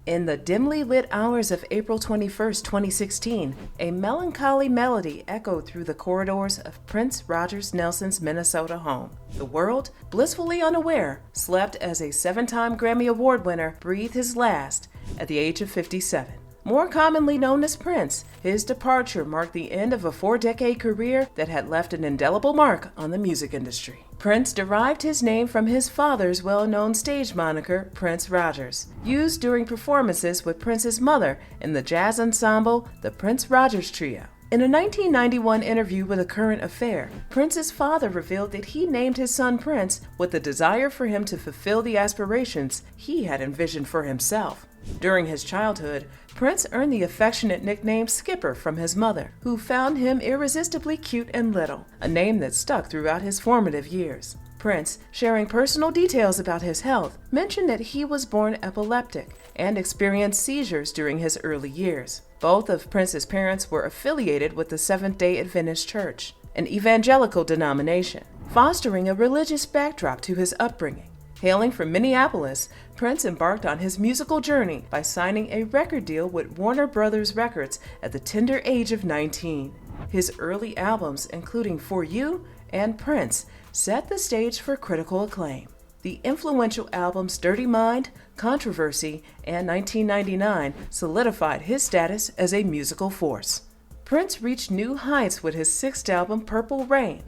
In the dimly lit hours of April 21st, 2016, a melancholy melody echoed through the corridors of Prince Rogers Nelson's Minnesota home. The world, blissfully unaware, slept as a 7-time Grammy Award winner breathed his last at the age of 57. More commonly known as Prince, his departure marked the end of a 4-decade career that had left an indelible mark on the music industry. Prince derived his name from his father's well-known stage moniker, Prince Rogers, used during performances with Prince's mother in the jazz ensemble, the Prince Rogers Trio. In a 1991 interview with A Current Affair, Prince's father revealed that he named his son Prince with the desire for him to fulfill the aspirations he had envisioned for himself. During his childhood, Prince earned the affectionate nickname Skipper from his mother, who found him irresistibly cute and little, a name that stuck throughout his formative years. Prince, sharing personal details about his health, mentioned that he was born epileptic and experienced seizures during his early years. Both of Prince's parents were affiliated with the Seventh-day Adventist Church, an evangelical denomination, fostering a religious backdrop to his upbringing. Hailing from Minneapolis, Prince embarked on his musical journey by signing a record deal with Warner Brothers Records at the tender age of 19. His early albums, including For You and Prince, set the stage for critical acclaim. The influential albums Dirty Mind, Controversy, and 1999 solidified his status as a musical force. Prince reached new heights with his 6th album, Purple Rain.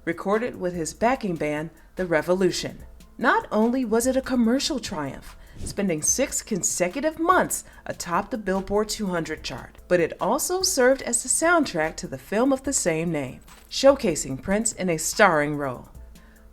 Recorded with his backing band, The Revolution. Not only was it a commercial triumph, spending 6 consecutive months atop the Billboard 200 chart, but it also served as the soundtrack to the film of the same name, showcasing Prince in a starring role.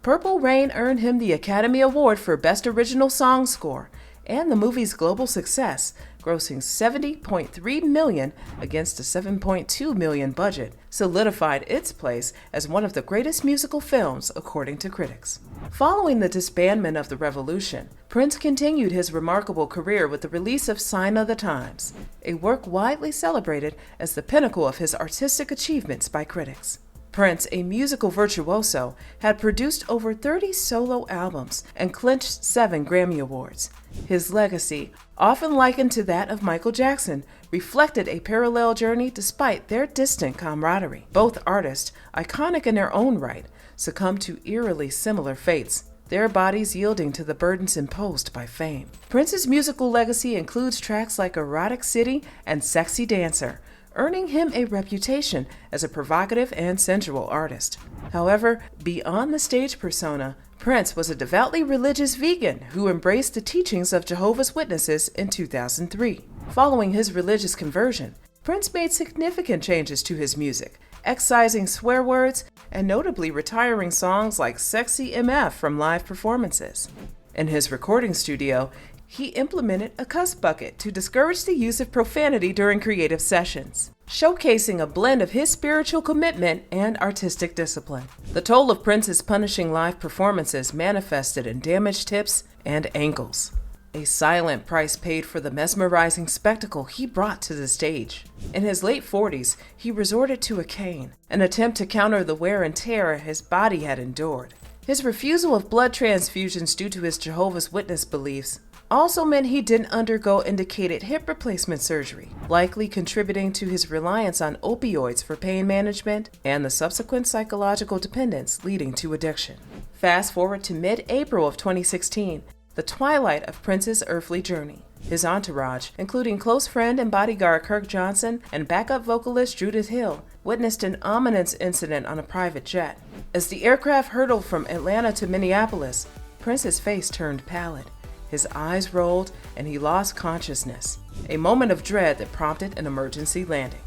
Purple Rain earned him the Academy Award for Best Original Song Score, and the movie's global success, grossing $70.3 million against a $7.2 million budget, solidified its place as one of the greatest musical films, according to critics. Following the disbandment of The Revolution, Prince continued his remarkable career with the release of Sign of the Times, a work widely celebrated as the pinnacle of his artistic achievements by critics. Prince, a musical virtuoso, had produced over 30 solo albums and clinched 7 Grammy Awards. His legacy, often likened to that of Michael Jackson, reflected a parallel journey despite their distant camaraderie. Both artists, iconic in their own right, succumbed to eerily similar fates, their bodies yielding to the burdens imposed by fame. Prince's musical legacy includes tracks like Erotic City and Sexy Dancer, earning him a reputation as a provocative and sensual artist. However, beyond the stage persona, Prince was a devoutly religious vegan who embraced the teachings of Jehovah's Witnesses in 2003. Following his religious conversion, Prince made significant changes to his music, excising swear words and notably retiring songs like Sexy MF from live performances. In his recording studio, he implemented a cuss bucket to discourage the use of profanity during creative sessions, showcasing a blend of his spiritual commitment and artistic discipline. The toll of Prince's punishing live performances manifested in damaged hips and ankles, a silent price paid for the mesmerizing spectacle he brought to the stage. In his late 40s, he resorted to a cane, an attempt to counter the wear and tear his body had endured. His refusal of blood transfusions due to his Jehovah's Witness beliefs also meant he didn't undergo indicated hip replacement surgery, likely contributing to his reliance on opioids for pain management and the subsequent psychological dependence leading to addiction. Fast forward to mid-April of 2016, the twilight of Prince's earthly journey. His entourage, including close friend and bodyguard Kirk Johnson and backup vocalist Judith Hill, witnessed an ominous incident on a private jet. As the aircraft hurtled from Atlanta to Minneapolis, Prince's face turned pallid. His eyes rolled, and he lost consciousness, a moment of dread that prompted an emergency landing.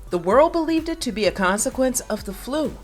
The world believed it to be a consequence of the flu,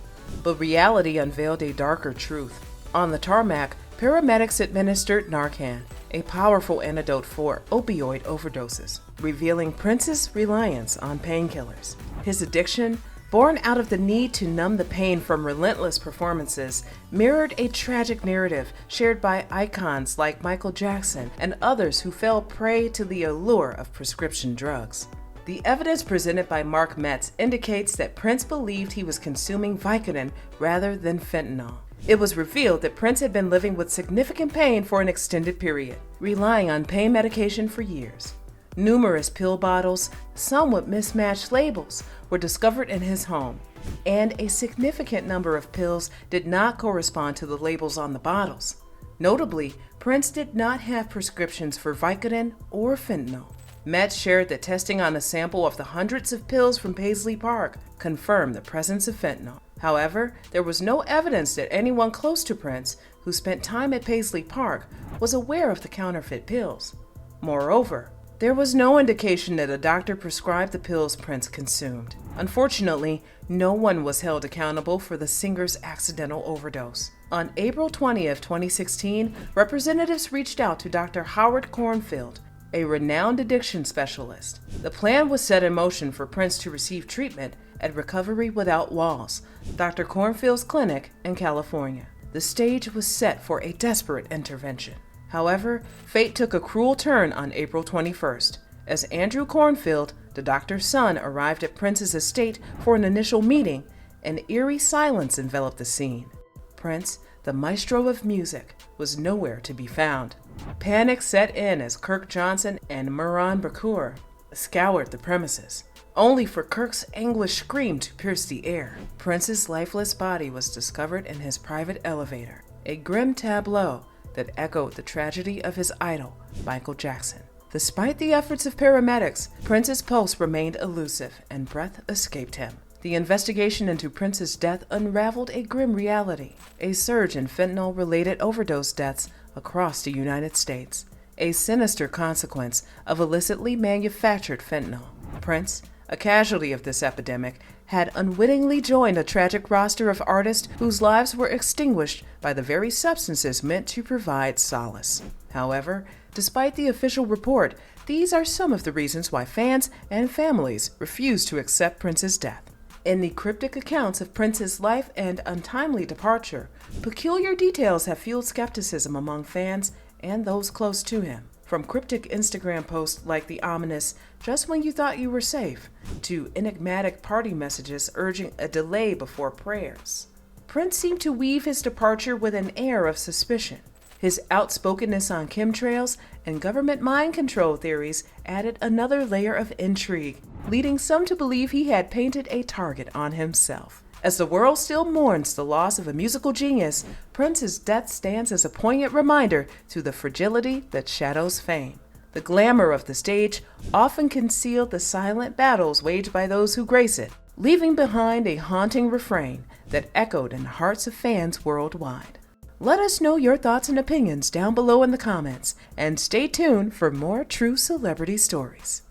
but reality unveiled a darker truth. On the tarmac, paramedics administered Narcan, a powerful antidote for opioid overdoses, revealing Prince's reliance on painkillers. His addiction, born out of the need to numb the pain from relentless performances, mirrored a tragic narrative shared by icons like Michael Jackson and others who fell prey to the allure of prescription drugs. The evidence presented by Mark Metz indicates that Prince believed he was consuming Vicodin rather than fentanyl. It was revealed that Prince had been living with significant pain for an extended period, relying on pain medication for years. Numerous pill bottles, some with mismatched labels, were discovered in his home, and a significant number of pills did not correspond to the labels on the bottles. Notably, Prince did not have prescriptions for Vicodin or fentanyl. Met shared that testing on a sample of the hundreds of pills from Paisley Park confirmed the presence of fentanyl. However, there was no evidence that anyone close to Prince who spent time at Paisley Park was aware of the counterfeit pills. Moreover, there was no indication that a doctor prescribed the pills Prince consumed. Unfortunately, no one was held accountable for the singer's accidental overdose. On April 20th, 2016, representatives reached out to Dr. Howard Cornfield, a renowned addiction specialist. The plan was set in motion for Prince to receive treatment at Recovery Without Walls, Dr. Cornfield's clinic in California. The stage was set for a desperate intervention. However, fate took a cruel turn on April 21st, as Andrew Cornfield, the doctor's son, arrived at Prince's estate for an initial meeting. An eerie silence enveloped the scene. Prince, the maestro of music, was nowhere to be found. Panic set in as Kirk Johnson and Mehran Bakur scoured the premises, only for Kirk's anguished scream to pierce the air. Prince's lifeless body was discovered in his private elevator, a grim tableau that echoed the tragedy of his idol, Michael Jackson. Despite the efforts of paramedics, Prince's pulse remained elusive and breath escaped him. The investigation into Prince's death unraveled a grim reality: a surge in fentanyl-related overdose deaths across the United States, a sinister consequence of illicitly manufactured fentanyl. Prince, a casualty of this epidemic, had unwittingly joined a tragic roster of artists whose lives were extinguished by the very substances meant to provide solace. However, despite the official report, these are some of the reasons why fans and families refuse to accept Prince's death. In the cryptic accounts of Prince's life and untimely departure, peculiar details have fueled skepticism among fans and those close to him. From cryptic Instagram posts like the ominous "just when you thought you were safe" to enigmatic party messages urging a delay before prayers, Prince seemed to weave his departure with an air of suspicion. His outspokenness on chemtrails and government mind control theories added another layer of intrigue, leading some to believe he had painted a target on himself. As the world still mourns the loss of a musical genius, Prince's death stands as a poignant reminder to the fragility that shadows fame. The glamour of the stage often concealed the silent battles waged by those who grace it, leaving behind a haunting refrain that echoed in the hearts of fans worldwide. Let us know your thoughts and opinions down below in the comments, and stay tuned for more true celebrity stories.